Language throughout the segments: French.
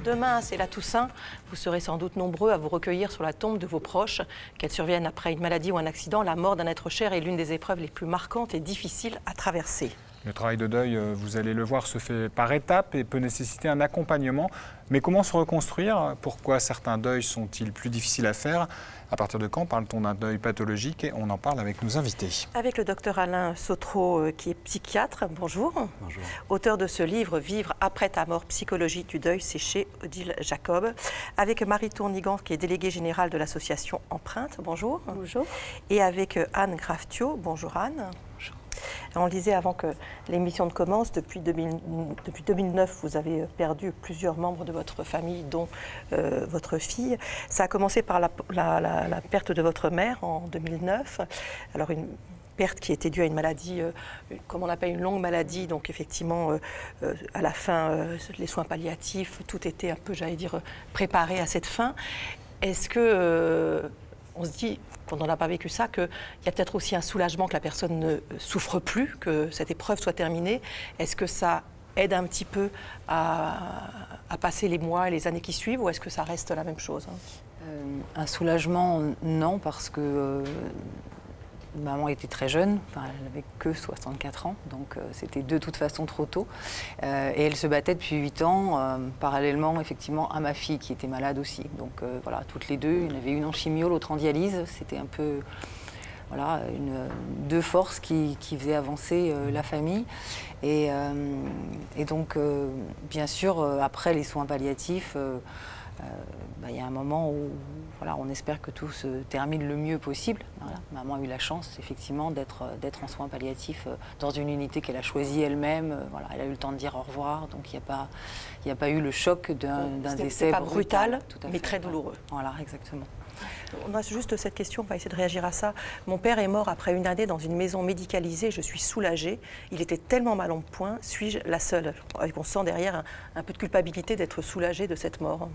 Demain, c'est la Toussaint. Vous serez sans doute nombreux à vous recueillir sur la tombe de vos proches. Qu'elle survienne après une maladie ou un accident, la mort d'un être cher est l'une des épreuves les plus marquantes et difficiles à traverser. Le travail de deuil, vous allez le voir, se fait par étapes et peut nécessiter un accompagnement. Mais comment se reconstruire? Pourquoi certains deuils sont-ils plus difficiles à faire? À partir de quand parle-t-on d'un deuil pathologique? Et on en parle avec nos invités. Avec le docteur Alain Sautreau, qui est psychiatre. Bonjour. Bonjour. Auteur de ce livre, Vivre après ta mort, psychologie du deuil, c'est chez Odile Jacob. Avec Marie Tournigan, qui est déléguée générale de l'association Empreinte. Bonjour. Bonjour. Et avec Anne Graftio. Bonjour Anne. Bonjour. On le disait avant que l'émission ne commence, depuis 2009, vous avez perdu plusieurs membres de votre famille, dont votre fille. Ça a commencé par la perte de votre mère en 2009. Alors une perte qui était due à une maladie, comme on appelle une longue maladie, donc effectivement, à la fin, les soins palliatifs, tout était un peu, j'allais dire, préparé à cette fin. Est-ce que on se dit, quand on n'a pas vécu ça, qu'il y a peut-être aussi un soulagement que la personne ne souffre plus, que cette épreuve soit terminée? Est-ce que ça aide un petit peu à passer les mois et les années qui suivent, ou est-ce que ça reste la même chose? Un soulagement, non, parce que maman était très jeune, enfin, elle n'avait que 64 ans, donc c'était de toute façon trop tôt. Et elle se battait depuis 8 ans, parallèlement effectivement à ma fille qui était malade aussi. Donc voilà, toutes les deux, il y en avait une en chimio, l'autre en dialyse. C'était un peu voilà, deux forces qui faisaient avancer la famille. Et donc, bien sûr, après les soins palliatifs, il y a un moment où voilà, on espère que tout se termine le mieux possible. Voilà. Maman a eu la chance, effectivement, d'être en soins palliatifs dans une unité qu'elle a choisie elle-même. Voilà, elle a eu le temps de dire au revoir, donc il n'y a pas eu le choc d'un décès brutal, tout à mais fait, très douloureux. Voilà, exactement. On a juste cette question, on va essayer de réagir à ça. Mon père est mort après une année dans une maison médicalisée, je suis soulagée. Il était tellement mal en point, suis-je la seule? On sent derrière un peu de culpabilité d'être soulagée de cette mort.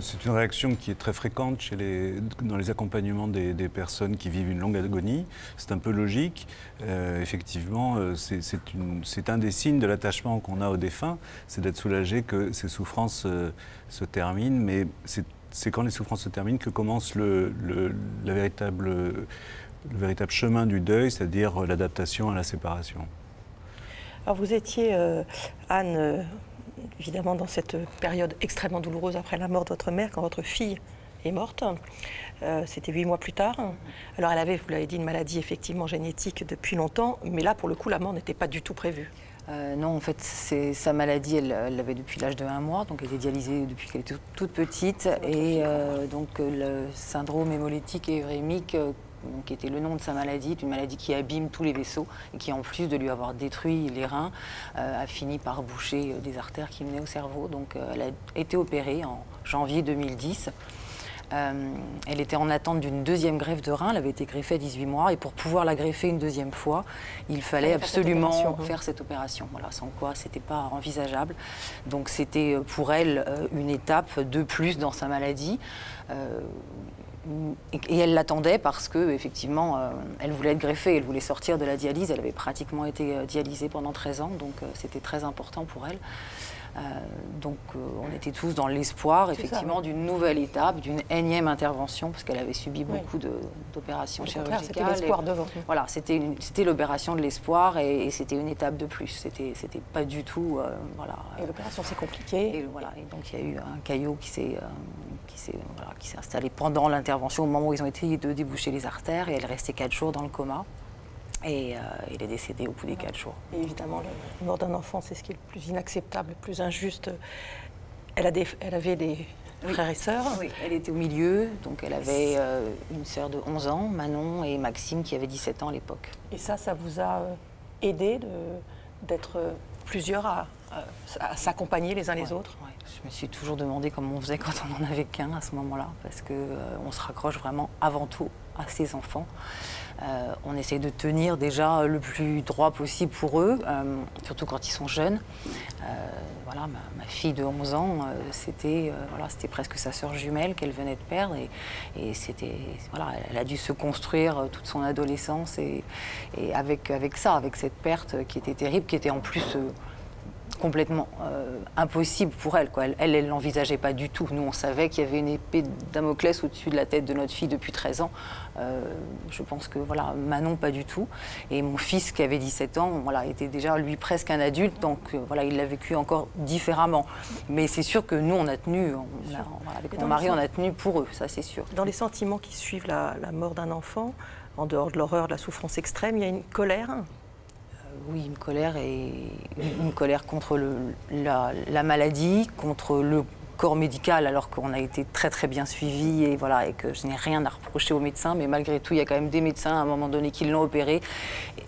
C'est une réaction qui est très fréquente dans les accompagnements des personnes qui vivent une longue agonie. C'est un peu logique. Effectivement, c'est un des signes de l'attachement qu'on a aux défunts, c'est d'être soulagé que ces souffrances se terminent. Mais c'est quand les souffrances se terminent que commence le véritable chemin du deuil, c'est-à-dire l'adaptation à la séparation. Alors vous étiez, Anne, évidemment dans cette période extrêmement douloureuse après la mort de votre mère, quand votre fille est morte. C'était 8 mois plus tard. Alors elle avait, vous l'avez dit, une maladie effectivement génétique depuis longtemps, mais là pour le coup la mort n'était pas du tout prévue. Non, en fait, sa maladie, elle l'avait depuis l'âge de 1 mois, donc elle était dialysée depuis qu'elle était toute petite. Et donc le syndrome hémolytique et urémique, qui était le nom de sa maladie, est une maladie qui abîme tous les vaisseaux et qui, en plus de lui avoir détruit les reins, a fini par boucher des artères qui menaient au cerveau. Donc elle a été opérée en janvier 2010. Elle était en attente d'une deuxième greffe de rein, elle avait été greffée à 18 mois et pour pouvoir la greffer une deuxième fois, il fallait absolument faire cette opération. Voilà, sans quoi c'était pas envisageable. Donc c'était pour elle une étape de plus dans sa maladie. Et elle l'attendait parce que effectivement, elle voulait être greffée, elle voulait sortir de la dialyse. Elle avait pratiquement été dialysée pendant 13 ans, donc c'était très important pour elle. Donc on était tous dans l'espoir effectivement d'une nouvelle étape, d'une énième intervention, parce qu'elle avait subi beaucoup d'opérations chirurgicales. C'était l'espoir devant. Voilà, c'était l'opération de l'espoir et c'était une étape de plus. C'était pas du tout voilà. Et l'opération c'est compliqué. Et voilà, et donc il y a eu un caillot qui s'est installé pendant l'intervention, au moment où ils ont essayé de déboucher les artères, et elle restait 4 jours dans le coma. Et il est décédé au bout des 4 jours. Et évidemment, la mort d'un enfant, c'est ce qui est le plus inacceptable, le plus injuste. Elle avait des frères et sœurs. Oui, elle était au milieu, donc elle avait une sœur de 11 ans, Manon, et Maxime qui avait 17 ans à l'époque. Et ça vous a aidé d'être plusieurs à s'accompagner les uns les autres? Ouais. Je me suis toujours demandé comment on faisait quand on n'en avait qu'un à ce moment-là, parce qu'on se raccroche vraiment avant tout à ses enfants. On essaie de tenir déjà le plus droit possible pour eux, surtout quand ils sont jeunes. Voilà, ma fille de 11 ans, c'était presque sa sœur jumelle qu'elle venait de perdre. Et voilà, elle a dû se construire toute son adolescence et avec ça, avec cette perte qui était terrible, qui était en plus complètement impossible pour elle, quoi. Elle ne l'envisageait pas du tout. Nous, on savait qu'il y avait une épée de Damoclès au-dessus de la tête de notre fille depuis 13 ans. Je pense que voilà, Manon, pas du tout. Et mon fils, qui avait 17 ans, voilà, était déjà, lui, presque un adulte. Donc, voilà, il l'a vécu encore différemment. Mais c'est sûr que nous, on a tenu, avec mon mari, on a tenu pour eux, ça, c'est sûr. Dans les sentiments qui suivent la mort d'un enfant, en dehors de l'horreur, de la souffrance extrême, il y a une colère. Oui, une colère contre la maladie, contre le corps médical, alors qu'on a été très très bien suivi et voilà, et que je n'ai rien à reprocher aux médecins, mais malgré tout, il y a quand même des médecins à un moment donné qui l'ont opéré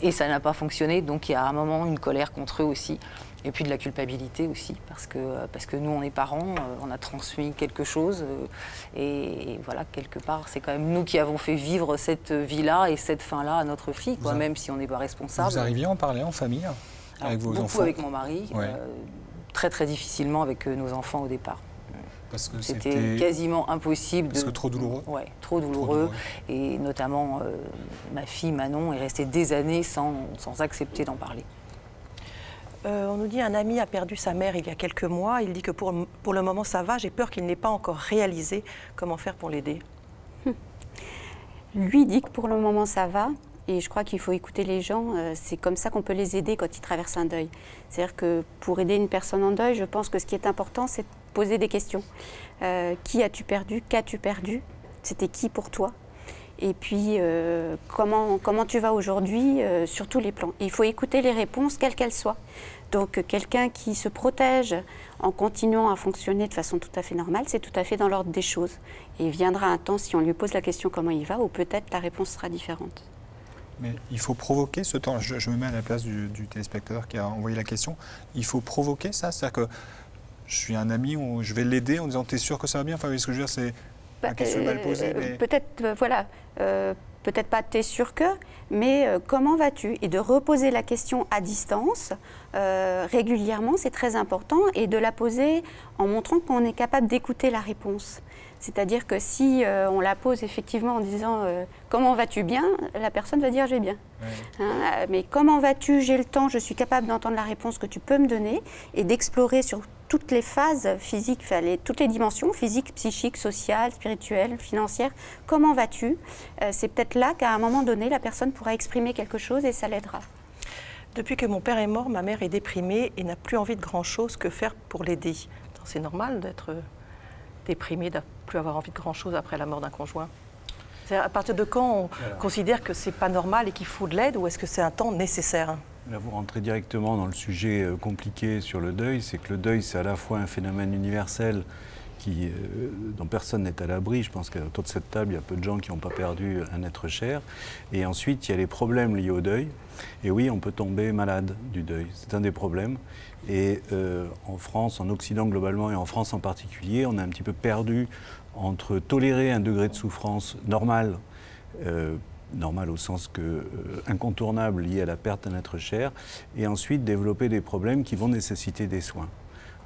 et ça n'a pas fonctionné, donc il y a à un moment une colère contre eux aussi. Et puis de la culpabilité aussi, parce que nous, on est parents, on a transmis quelque chose. Et voilà, quelque part, c'est quand même nous qui avons fait vivre cette vie-là et cette fin-là à notre fille, quoi, même si on n'est pas responsable. Vous arriviez à en parler en famille, avec vos enfants? Beaucoup avec mon mari, ouais. Très très difficilement avec nos enfants au départ. Parce que c'était quasiment impossible. Parce que trop douloureux? Oui, trop douloureux. Et notamment, ma fille Manon est restée des années sans accepter d'en parler. On nous dit un ami a perdu sa mère il y a quelques mois. Il dit que pour le moment ça va. J'ai peur qu'il n'ait pas encore réalisé comment faire pour l'aider. Lui dit que pour le moment ça va. Et je crois qu'il faut écouter les gens. C'est comme ça qu'on peut les aider quand ils traversent un deuil. C'est-à-dire que pour aider une personne en deuil, je pense que ce qui est important, c'est de poser des questions. Qui as-tu perdu? Qu'as-tu perdu? C'était qui pour toi? Et puis, comment tu vas aujourd'hui sur tous les plans? Il faut écouter les réponses, quelles qu'elles soient. Donc, quelqu'un qui se protège en continuant à fonctionner de façon tout à fait normale, c'est tout à fait dans l'ordre des choses. Et il viendra un temps, si on lui pose la question comment il va, ou peut-être la réponse sera différente. Mais il faut provoquer ce temps. Je me mets à la place du téléspectateur qui a envoyé la question. Il faut provoquer ça? C'est-à-dire que je suis un ami, où je vais l'aider en disant « t'es sûr que ça va bien ?» Enfin, ce que je veux dire, c'est une question mal posée. Mais... Peut-être, voilà, peut-être pas t'es sûr que, mais comment vas-tu? Et de reposer la question à distance, régulièrement, c'est très important, et de la poser en montrant qu'on est capable d'écouter la réponse. C'est-à-dire que si on la pose effectivement en disant « comment vas-tu bien ?», la personne va dire « je vais bien ouais. ». Mais « comment vas-tu ? J'ai le temps, je suis capable d'entendre la réponse que tu peux me donner » et d'explorer sur toutes les phases physiques, toutes les dimensions, physiques, psychiques, sociales, spirituelles, financières. Comment vas-tu ? C'est peut-être là qu'à un moment donné, la personne pourra exprimer quelque chose et ça l'aidera. Depuis que mon père est mort, ma mère est déprimée et n'a plus envie de grand-chose. Que faire pour l'aider ? C'est normal d'être déprimé, de ne plus avoir envie de grand-chose après la mort d'un conjoint. À partir de quand on considère que ce n'est pas normal et qu'il faut de l'aide, ou est-ce que c'est un temps nécessaire ? Là, vous rentrez directement dans le sujet compliqué sur le deuil. C'est que le deuil, c'est à la fois un phénomène universel dont personne n'est à l'abri. Je pense qu'autour de cette table, il y a peu de gens qui n'ont pas perdu un être cher. Et ensuite, il y a les problèmes liés au deuil. Et oui, on peut tomber malade du deuil. C'est un des problèmes. Et en France, en Occident globalement et en France en particulier, on est un petit peu perdu entre tolérer un degré de souffrance normal, normal au sens que incontournable lié à la perte d'un être cher, et ensuite développer des problèmes qui vont nécessiter des soins.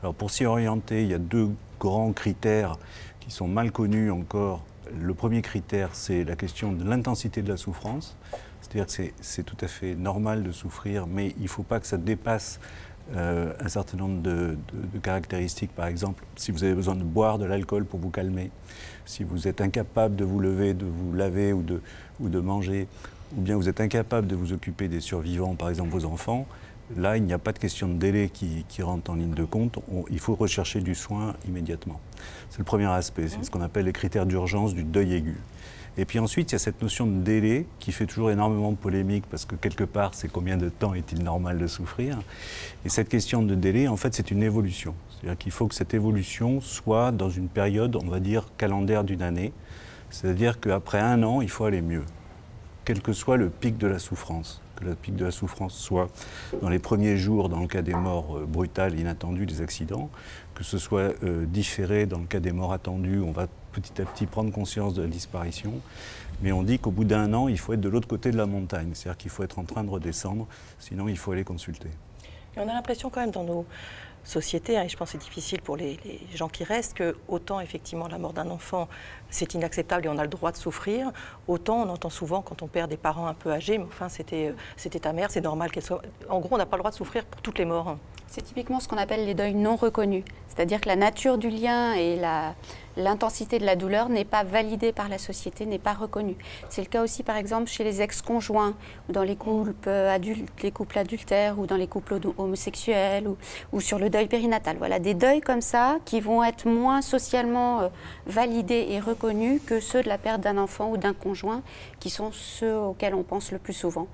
Alors pour s'y orienter, il y a deux grands critères qui sont mal connus encore. Le premier critère, c'est la question de l'intensité de la souffrance. C'est-à-dire que c'est tout à fait normal de souffrir, mais il ne faut pas que ça dépasse un certain nombre de caractéristiques. Par exemple, si vous avez besoin de boire de l'alcool pour vous calmer, si vous êtes incapable de vous lever, de vous laver ou de manger, ou bien vous êtes incapable de vous occuper des survivants, par exemple vos enfants, là, il n'y a pas de question de délai qui rentre en ligne de compte. Il faut rechercher du soin immédiatement. C'est le premier aspect, c'est ce qu'on appelle les critères d'urgence du deuil aigu. Et puis ensuite, il y a cette notion de délai qui fait toujours énormément de polémique parce que quelque part, c'est combien de temps est-il normal de souffrir? Et cette question de délai, en fait, c'est une évolution. C'est-à-dire qu'il faut que cette évolution soit dans une période, on va dire, calendaire d'une année. C'est-à-dire qu'après 1 an, il faut aller mieux, quel que soit le pic de la souffrance. que le pic de la souffrance soit dans les premiers jours, dans le cas des morts brutales, inattendues, des accidents, que ce soit différé dans le cas des morts attendues, on va petit à petit prendre conscience de la disparition. Mais on dit qu'au bout d'1 an, il faut être de l'autre côté de la montagne, c'est-à-dire qu'il faut être en train de redescendre, sinon il faut aller consulter. Et on a l'impression quand même dans nos sociétés, et je pense que c'est difficile pour les gens qui restent, que autant effectivement la mort d'un enfant, c'est inacceptable et on a le droit de souffrir, autant on entend souvent quand on perd des parents un peu âgés, mais enfin c'était ta mère, c'est normal qu'elle soit... En gros, on n'a pas le droit de souffrir pour toutes les morts. C'est typiquement ce qu'on appelle les deuils non reconnus. C'est-à-dire que la nature du lien et l'intensité de la douleur n'est pas validée par la société, n'est pas reconnue. C'est le cas aussi, par exemple, chez les ex-conjoints, ou dans les couples adultères, ou dans les couples homosexuels, ou sur le deuil périnatal. Voilà, des deuils comme ça qui vont être moins socialement validés et reconnus que ceux de la perte d'un enfant ou d'un conjoint, qui sont ceux auxquels on pense le plus souvent.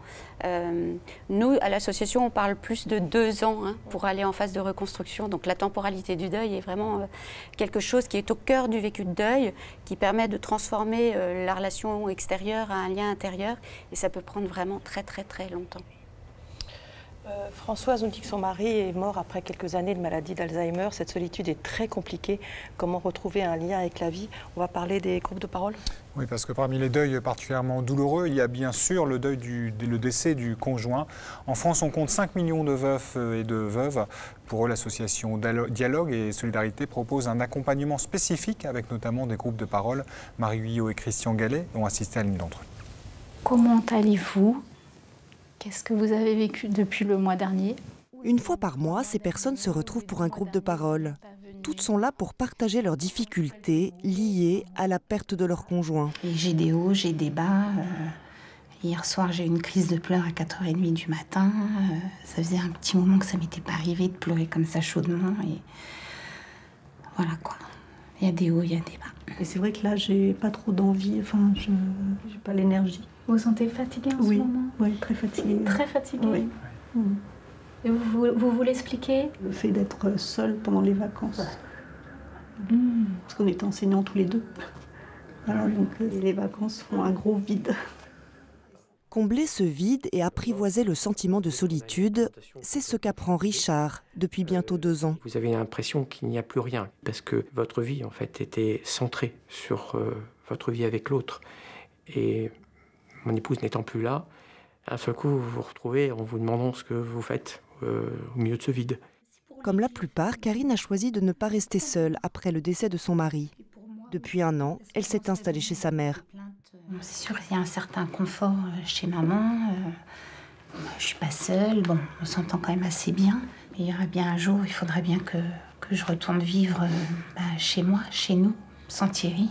Nous, à l'association, on parle plus de 2 ans pour aller en phase de reconstruction. Donc la temporalité du deuil est vraiment quelque chose qui est au cœur du vécu de deuil, qui permet de transformer la relation extérieure à un lien intérieur. Et ça peut prendre vraiment très très très longtemps. Françoise nous dit que son mari est mort après quelques années de maladie d'Alzheimer. Cette solitude est très compliquée. Comment retrouver un lien avec la vie? On va parler des groupes de parole. Oui, parce que parmi les deuils particulièrement douloureux, il y a bien sûr le deuil le décès du conjoint. En France, on compte 5 millions de veufs et de veuves. Pour eux, l'association Dialogue et Solidarité propose un accompagnement spécifique avec notamment des groupes de parole. Marie Guyot et Christian Gallet ont assisté à l'une d'entre eux. Comment allez-vous? Qu'est-ce que vous avez vécu depuis le mois dernier? Une fois par mois, ces personnes se retrouvent pour un groupe de parole. Toutes sont là pour partager leurs difficultés liées à la perte de leur conjoint. Et j'ai des hauts, j'ai des bas. Hier soir, j'ai eu une crise de pleurs à 4h30 du matin. Ça faisait un petit moment que ça m'était pas arrivé de pleurer comme ça chaudement. Et voilà quoi. Il y a des hauts, il y a des bas. Et c'est vrai que là, j'ai pas trop d'envie. Enfin, j'ai pas l'énergie. Vous vous sentez fatiguée en ce moment? Oui, très fatiguée. Très fatiguée? Oui. Et vous voulez expliquer? Le fait d'être seule pendant les vacances. Parce qu'on était enseignants tous les deux. Alors donc les vacances font un gros vide. Combler ce vide et apprivoiser le sentiment de solitude, c'est ce qu'apprend Richard depuis bientôt 2 ans. Vous avez l'impression qu'il n'y a plus rien, parce que votre vie en fait était centrée sur votre vie avec l'autre. Et mon épouse n'étant plus là, à un seul coup vous vous retrouvez en vous demandant ce que vous faites au milieu de ce vide. Comme la plupart, Karine a choisi de ne pas rester seule après le décès de son mari. Depuis 1 an, elle s'est installée chez sa mère. C'est sûr qu'il y a un certain confort chez maman. Je suis pas seule. Bon, on s'entend quand même assez bien. Mais il y aura bien un jour où il faudrait bien que je retourne vivre chez moi, chez nous, sans Thierry.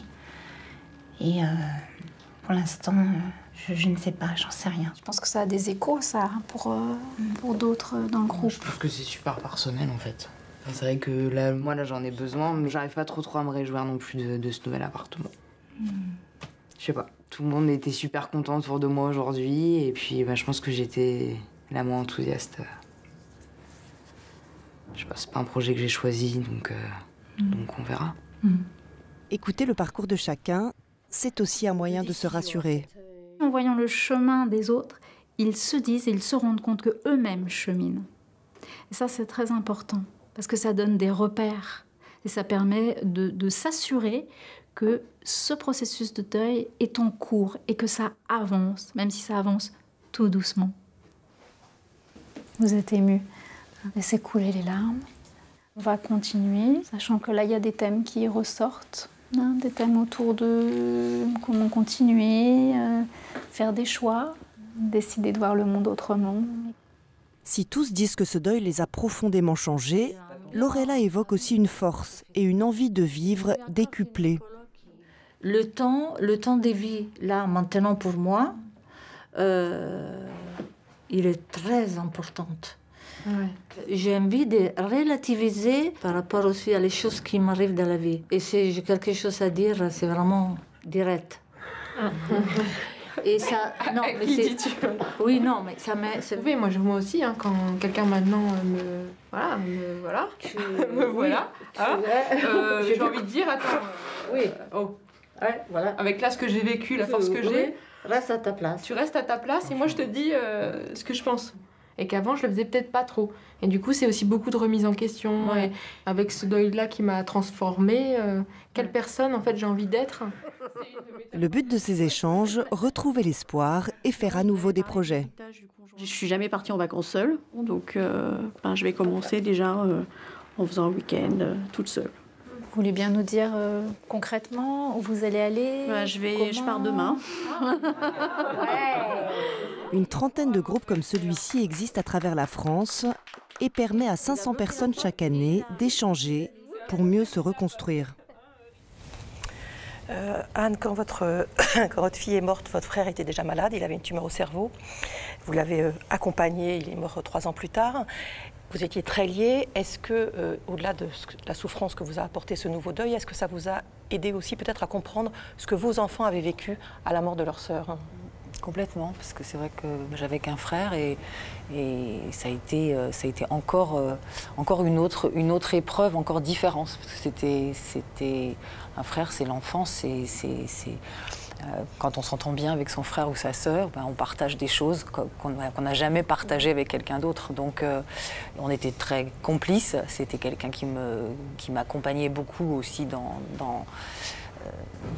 Et pour l'instant, je ne sais pas, j'en sais rien. Je pense que ça a des échos, ça, pour d'autres dans le groupe. Je trouve que c'est super personnel, en fait. Enfin, c'est vrai que là, moi, j'en ai besoin, mais j'arrive pas trop à me réjouir non plus de ce nouvel appartement. Je sais pas. Tout le monde était super content autour de moi aujourd'hui, et puis je pense que j'étais la moins enthousiaste. Je sais pas, c'est pas un projet que j'ai choisi, donc on verra. Écouter le parcours de chacun, c'est aussi un moyen de se rassurer. En voyant le chemin des autres, ils se disent et ils se rendent compte qu'eux-mêmes cheminent. Et ça, c'est très important, parce que ça donne des repères. Et ça permet de s'assurer que ce processus de deuil est en cours et que ça avance, même si ça avance tout doucement. Vous êtes ému. Laissez couler les larmes. On va continuer, sachant que là, il y a des thèmes qui ressortent. Des thèmes autour de comment continuer, faire des choix, décider de voir le monde autrement. Si tous disent que ce deuil les a profondément changés, Lorella évoque aussi une force et une envie de vivre décuplée. Le temps de vie, là, maintenant pour moi, il est très important. Ouais. J'ai envie de relativiser par rapport aussi à les choses qui m'arrivent dans la vie. Et si j'ai quelque chose à dire, c'est vraiment direct. Et ça, non, mais c'est... Oui, non, mais ça m'est... Oui, moi aussi, hein, quand quelqu'un maintenant me voilà. Me voilà. J'ai envie de dire, attends. Oui. Oh. Ouais, voilà. Avec là ce que j'ai vécu, la force que j'ai, Reste à ta place. Tu restes à ta place et moi je te dis ce que je pense. Et qu'avant je le faisais peut-être pas trop. Et du coup c'est aussi beaucoup de remise en question. Ouais. Et avec ce deuil-là qui m'a transformée, quelle personne en fait j'ai envie d'être. Le but de ces échanges, retrouver l'espoir et faire à nouveau des projets. Je suis jamais partie en vacances seule, donc je vais commencer déjà en faisant un week-end toute seule. Vous voulez bien nous dire concrètement où vous allez aller? Je pars demain. Une trentaine de groupes comme celui-ci existent à travers la France et permet à 500 personnes chaque année d'échanger pour mieux se reconstruire. Anne, quand votre fille est morte, votre frère était déjà malade, il avait une tumeur au cerveau. Vous l'avez accompagné, il est mort 3 ans plus tard. Vous étiez très liés. Est-ce que, au-delà de la souffrance que vous a apporté ce nouveau deuil, est-ce que ça vous a aidé aussi peut-être à comprendre ce que vos enfants avaient vécu à la mort de leur sœur? Complètement, parce que c'est vrai que j'avais qu'un frère et ça a été encore une autre épreuve, encore différente. Parce que c'était un frère, c'est l'enfance, quand on s'entend bien avec son frère ou sa sœur, on partage des choses qu'on n'a jamais partagées avec quelqu'un d'autre. Donc on était très complices. C'était quelqu'un qui m'accompagnait beaucoup aussi dans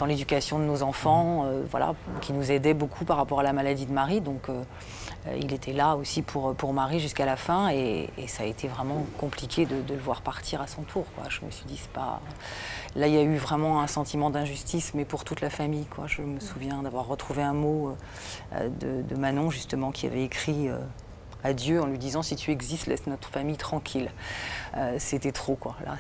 l'éducation de nos enfants, qui nous aidait beaucoup par rapport à la maladie de Marie. Donc il était là aussi pour Marie jusqu'à la fin et ça a été vraiment compliqué de le voir partir à son tour, quoi. Je me suis dit, c'est pas... Là, il y a eu vraiment un sentiment d'injustice, mais pour toute la famille, quoi. Je me souviens d'avoir retrouvé un mot de Manon, justement, qui avait écrit à Dieu en lui disant « Si tu existes, laisse notre famille tranquille ». C'était trop, quoi. Là,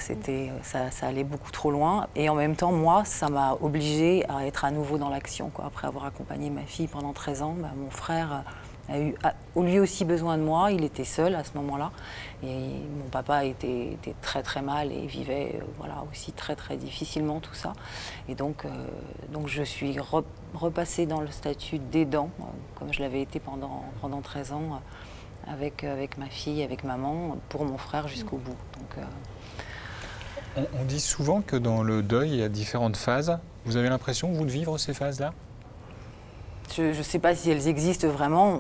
ça allait beaucoup trop loin. Et en même temps, moi, ça m'a obligée à être à nouveau dans l'action, quoi. Après avoir accompagné ma fille pendant 13 ans, mon frère a eu lui aussi besoin de moi. Il était seul à ce moment-là. Et mon papa était très très mal et vivait aussi très très difficilement tout ça. Et donc je suis repassée dans le statut d'aidant, comme je l'avais été pendant 13 ans, avec ma fille, avec maman, pour mon frère jusqu'au bout. Donc, on dit souvent que dans le deuil, il y a différentes phases. Vous avez l'impression, vous, de vivre ces phases-là ? Je ne sais pas si elles existent vraiment.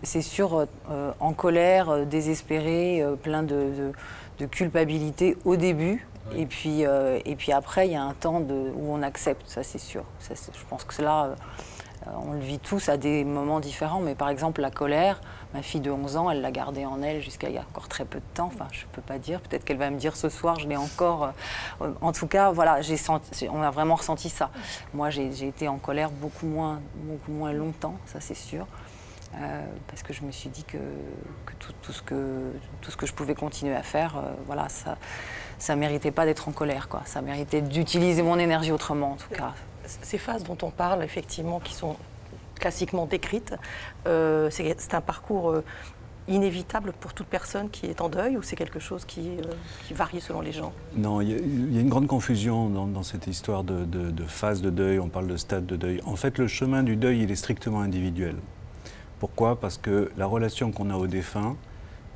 C'est sûr, en colère, désespéré, plein de culpabilité au début. Oui. Et puis après, il y a un temps où on accepte, ça c'est sûr. Je pense que là, on le vit tous à des moments différents. Mais par exemple, la colère, ma fille de 11 ans, elle l'a gardée en elle jusqu'à il y a encore très peu de temps. Enfin, je ne peux pas dire. Peut-être qu'elle va me dire ce soir, je l'ai encore. En tout cas, voilà, on a vraiment ressenti ça. Moi, j'ai été en colère beaucoup moins longtemps, ça c'est sûr. Parce que je me suis dit que tout ce que je pouvais continuer à faire, ça méritait pas d'être en colère, quoi. Ça méritait d'utiliser mon énergie autrement, en tout cas. Ces phases dont on parle, effectivement, qui sont classiquement décrites, c'est un parcours inévitable pour toute personne qui est en deuil, ou c'est quelque chose qui varie selon les gens? Non, il y a une grande confusion dans cette histoire de phase de deuil. On parle de stade de deuil. En fait, le chemin du deuil, il est strictement individuel. Pourquoi? Parce que la relation qu'on a au défunt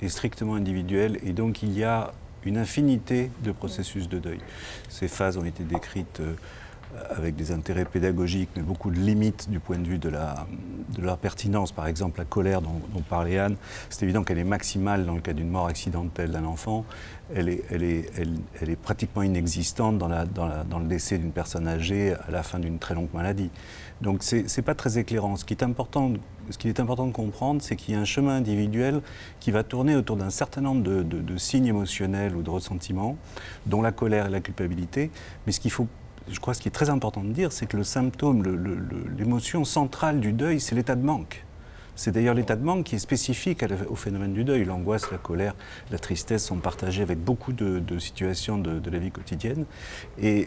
est strictement individuelle et donc il y a une infinité de processus de deuil. Ces phases ont été décrites avec des intérêts pédagogiques, mais beaucoup de limites du point de vue de leur pertinence. Par exemple, la colère dont parlait Anne, c'est évident qu'elle est maximale dans le cas d'une mort accidentelle d'un enfant. Elle est pratiquement inexistante dans le décès d'une personne âgée à la fin d'une très longue maladie. Donc c'est pas très éclairant. Ce qu'il est important de comprendre, c'est qu'il y a un chemin individuel qui va tourner autour d'un certain nombre de signes émotionnels ou de ressentiments, dont la colère et la culpabilité. Mais je crois que ce qui est très important de dire, c'est que le symptôme, l'émotion centrale du deuil, c'est l'état de manque. C'est d'ailleurs l'état de manque qui est spécifique au phénomène du deuil. L'angoisse, la colère, la tristesse sont partagées avec beaucoup de situations de la vie quotidienne. Et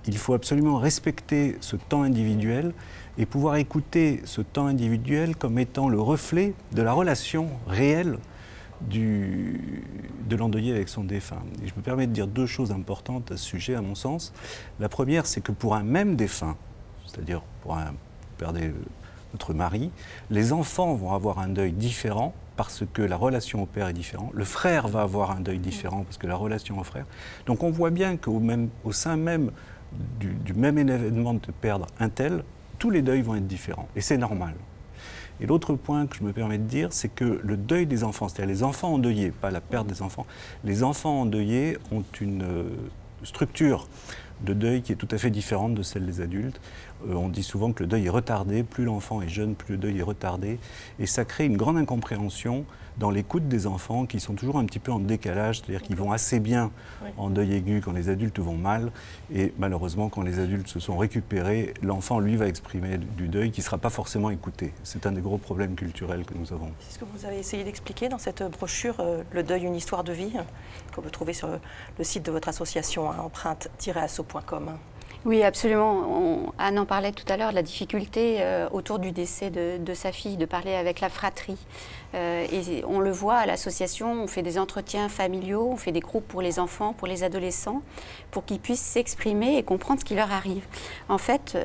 il faut absolument respecter ce temps individuel et pouvoir écouter ce temps individuel comme étant le reflet de la relation réelle de l'endeuillé avec son défunt. Et je me permets de dire 2 choses importantes à ce sujet, à mon sens. La première, c'est que pour un même défunt, c'est-à-dire pour un père notre mari, les enfants vont avoir un deuil différent parce que la relation au père est différente. Le frère va avoir un deuil différent parce que la relation au frère. Donc on voit bien qu'au sein même du même événement de perdre un tel, tous les deuils vont être différents, et c'est normal. Et l'autre point que je me permets de dire, c'est que le deuil des enfants, c'est-à-dire les enfants endeuillés, pas la perte des enfants, les enfants endeuillés ont une structure de deuil qui est tout à fait différente de celle des adultes. On dit souvent que le deuil est retardé, plus l'enfant est jeune, plus le deuil est retardé, et ça crée une grande incompréhension dans l'écoute des enfants qui sont toujours un petit peu en décalage, c'est-à-dire qu'ils vont assez bien en deuil aigu quand les adultes vont mal, et malheureusement quand les adultes se sont récupérés, l'enfant lui va exprimer du deuil qui ne sera pas forcément écouté. C'est un des gros problèmes culturels que nous avons. C'est ce que vous avez essayé d'expliquer dans cette brochure Le deuil, une histoire de vie, qu'on peut trouver sur le site de votre association, empreinte-asso.com. Oui, absolument. Anne en parlait tout à l'heure, de la difficulté autour du décès de sa fille, de parler avec la fratrie. Et on le voit à l'association, on fait des entretiens familiaux, on fait des groupes pour les enfants, pour les adolescents, pour qu'ils puissent s'exprimer et comprendre ce qui leur arrive. En fait,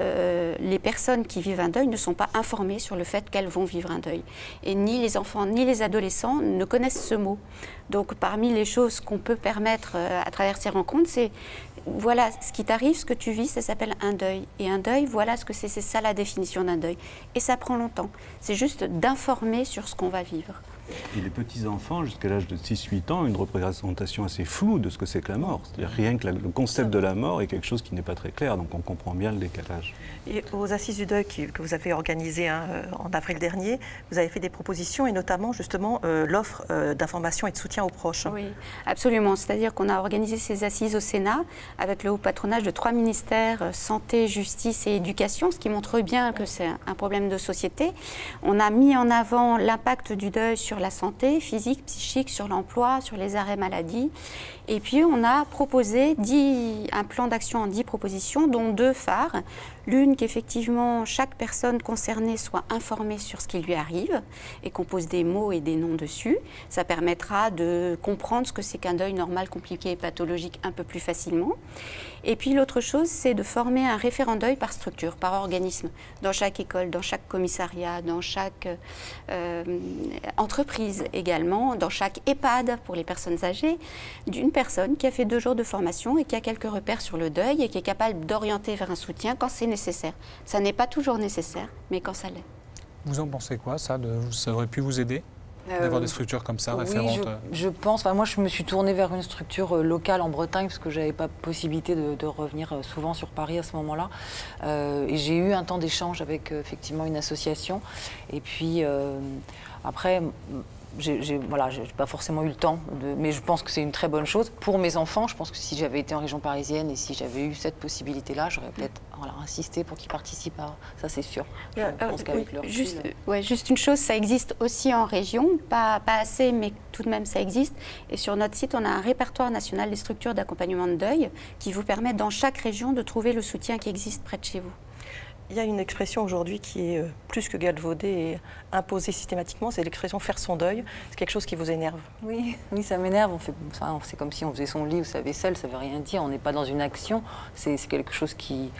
les personnes qui vivent un deuil ne sont pas informées sur le fait qu'elles vont vivre un deuil. Et ni les enfants ni les adolescents ne connaissent ce mot. Donc parmi les choses qu'on peut permettre à travers ces rencontres, c'est voilà, ce qui t'arrive, ce que tu vis, ça s'appelle un deuil. Et un deuil, voilà ce que c'est ça la définition d'un deuil. Et ça prend longtemps. C'est juste d'informer sur ce qu'on va vivre. Et les petits-enfants, jusqu'à l'âge de 6-8 ans, ont une représentation assez floue de ce que c'est que la mort. C'est-à-dire rien que le concept de la mort est quelque chose qui n'est pas très clair, donc on comprend bien le décalage. Et aux Assises du deuil que vous avez organisées en avril dernier, vous avez fait des propositions et notamment justement l'offre d'information et de soutien aux proches. Oui, absolument. C'est-à-dire qu'on a organisé ces assises au Sénat avec le haut patronage de 3 ministères, santé, justice et éducation, ce qui montre bien que c'est un problème de société. On a mis en avant l'impact du deuil sur la santé physique, psychique, sur l'emploi, sur les arrêts maladie. Et puis on a proposé un plan d'action en 10 propositions, dont 2 phares. L'une qu'effectivement chaque personne concernée soit informée sur ce qui lui arrive et qu'on pose des mots et des noms dessus. Ça permettra de comprendre ce que c'est qu'un deuil normal, compliqué et pathologique un peu plus facilement. Et puis l'autre chose, c'est de former un référent deuil par structure, par organisme, dans chaque école, dans chaque commissariat, dans chaque entreprise également, dans chaque EHPAD pour les personnes âgées, d'une personne qui a fait 2 jours de formation et qui a quelques repères sur le deuil et qui est capable d'orienter vers un soutien quand c'est nécessaire. Ça n'est pas toujours nécessaire, mais quand ça l'est. Vous en pensez quoi, ça aurait pu vous aider d'avoir des structures comme ça, référentes? Oui, je pense. Moi, je me suis tournée vers une structure locale en Bretagne parce que je n'avais pas possibilité de revenir souvent sur Paris à ce moment-là. Et j'ai eu un temps d'échange avec effectivement une association. Et puis après, j'ai pas forcément eu le temps, mais je pense que c'est une très bonne chose. Pour mes enfants, je pense que si j'avais été en région parisienne et si j'avais eu cette possibilité-là, j'aurais peut-être insisté pour qu'ils participent à ça, c'est sûr. Je pense qu'avec leur juste une chose, ça existe aussi en région, pas assez, mais tout de même ça existe. Et sur notre site, on a un répertoire national des structures d'accompagnement de deuil qui vous permet dans chaque région de trouver le soutien qui existe près de chez vous. Il y a une expression aujourd'hui qui est plus que galvaudée et imposée systématiquement, c'est l'expression faire son deuil. C'est quelque chose qui vous énerve? Oui, ça m'énerve. C'est comme si on faisait son lit ou sa vaisselle, ça ne veut rien dire. On n'est pas dans une action. C'est quelque chose qui...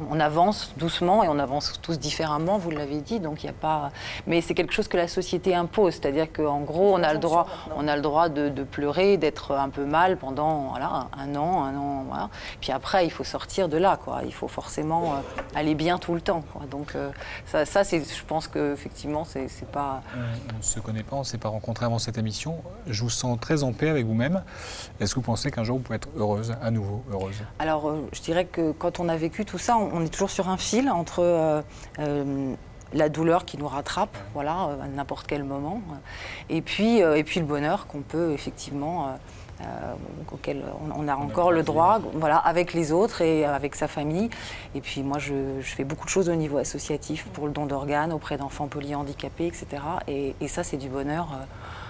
on avance doucement et on avance tous différemment, vous l'avez dit. Donc il n'y a pas... Mais c'est quelque chose que la société impose. C'est-à-dire qu'en gros, on a le droit de pleurer, d'être un peu mal pendant un an. Voilà. Puis après, il faut sortir de là, quoi. Il faut forcément... aller bien tout le temps, quoi. Donc ça je pense qu'effectivement, c'est pas... On ne se connaît pas, on ne s'est pas rencontrés avant cette émission. Je vous sens très en paix avec vous-même. Est-ce que vous pensez qu'un jour vous pouvez être heureuse, à nouveau heureuse? Alors, je dirais que quand on a vécu tout ça, on est toujours sur un fil entre... la douleur qui nous rattrape, à n'importe quel moment, et puis le bonheur qu'on peut effectivement... auquel on a encore le droit, avec les autres et avec sa famille. Et puis moi, je fais beaucoup de choses au niveau associatif pour le don d'organes auprès d'enfants polyhandicapés, etc. Et ça, c'est du bonheur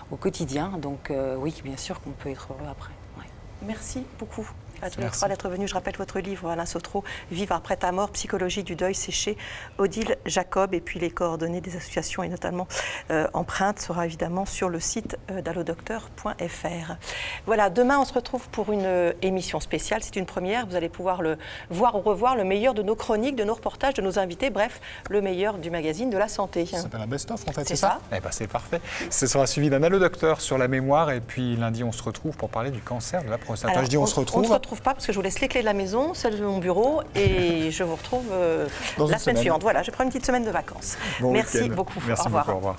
au quotidien. Donc oui, bien sûr qu'on peut être heureux après. Ouais. Merci beaucoup à tous les 3 d'être venus. Je rappelle votre livre, Alain Sautreau, Vivre après ta mort, psychologie du deuil, c'est chez Odile Jacob. Et puis les coordonnées des associations et notamment Empreinte sera évidemment sur le site d'allodocteur.fr. Voilà, demain on se retrouve pour une émission spéciale. C'est une première. Vous allez pouvoir le voir ou revoir le meilleur de nos chroniques, de nos reportages, de nos invités. Bref, le meilleur du magazine de la santé. Ça s'appelle un best-of en fait, c'est ça? Eh ben, c'est parfait. Ce sera suivi d'un Allodocteur sur la mémoire. Et puis lundi, on se retrouve pour parler du cancer de la prostate. Alors, je dis on se retrouve. retrouve pas parce que je vous laisse les clés de la maison, celle de mon bureau, et je vous retrouve la semaine suivante. Voilà, je prends une petite semaine de vacances. Bon Merci week-end. beaucoup. Merci au revoir. beaucoup, au revoir.